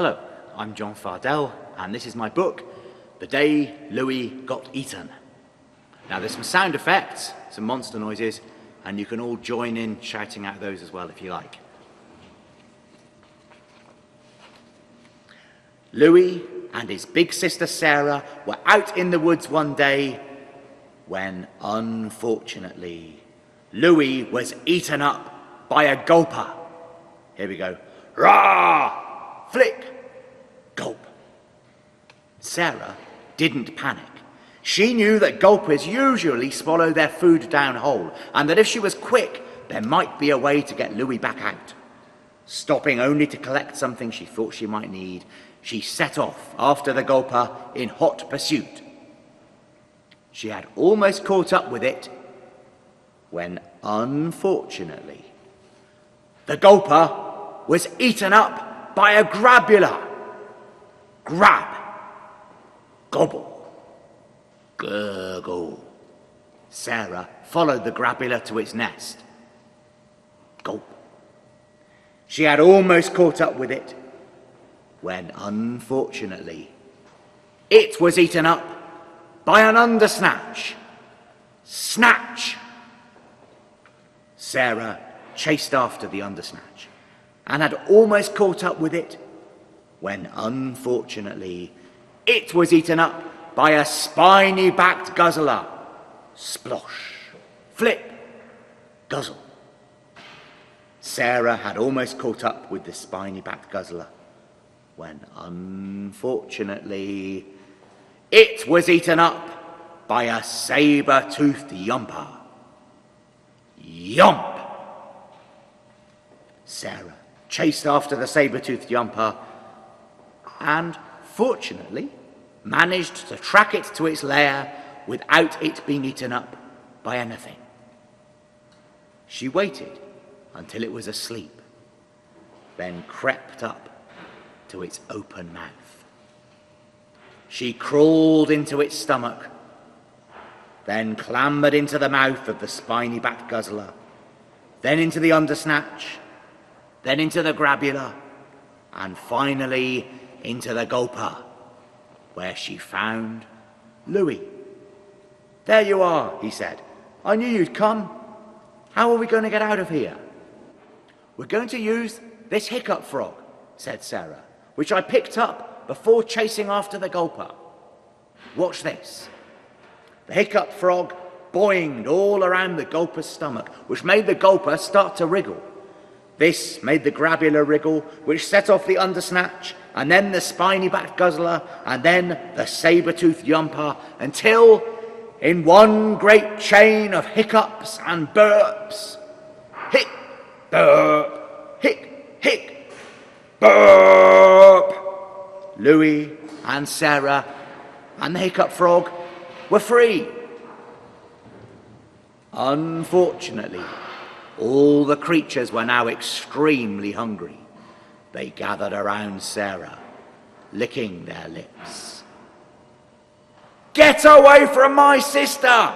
Hello, I'm John Fardell, and this is my book, The Day Louis Got Eaten. Now there's some sound effects, some monster noises, and you can all join in shouting out those as well if you like. Louis and his big sister Sarah were out in the woods one day when, unfortunately, Louis was eaten up by a gulper. Here we go. Rah! Flick! Gulp. Sarah didn't panic. She knew that gulpers usually swallow their food down whole, and that if she was quick, there might be a way to get Louis back out. Stopping only to collect something she thought she might need, she set off after the gulper in hot pursuit. She had almost caught up with it when, unfortunately, the gulper was eaten up by a grabula. Grab. Gobble. Gurgle. Sarah followed the grabula to its nest. Gulp. She had almost caught up with it when, unfortunately, it was eaten up by an undersnatch. Snatch. Sarah chased after the undersnatch and had almost caught up with it when, unfortunately, it was eaten up by a spiny-backed guzzler. Splosh. Flip. Guzzle. Sarah had almost caught up with the spiny-backed guzzler when, unfortunately, it was eaten up by a saber-toothed yumper. Yomp! Sarah chased after the saber-toothed yumper and, fortunately, managed to track it to its lair without it being eaten up by anything. She waited until it was asleep, then crept up to its open mouth. She crawled into its stomach, then clambered into the mouth of the spiny-backed guzzler, then into the undersnatch, then into the grabula, and finally into the gulper, where she found Louis. "There you are," he said. "I knew you'd come. How are we going to get out of here?" "We're going to use this hiccup frog," said Sarah, "which I picked up before chasing after the gulper. Watch this." The hiccup frog boinged all around the gulper's stomach, which made the gulper start to wriggle. This made the grabula wriggle, which set off the undersnatch, and then the spiny-backed guzzler, and then the saber-toothed yumper, until, in one great chain of hiccups and burps, hic, burp, hic, hic, burp, Louis and Sarah and the hiccup frog were free. Unfortunately, all the creatures were now extremely hungry. They gathered around Sarah, licking their lips. "Get away from my sister!"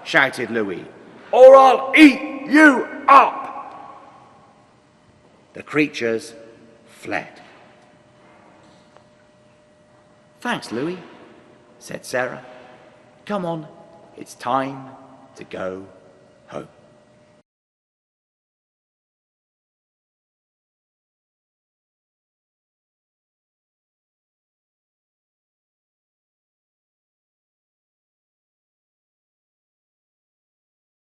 shouted Louis, "or I'll eat you up!" The creatures fled. "Thanks, Louis," said Sarah. "Come on, it's time to go home."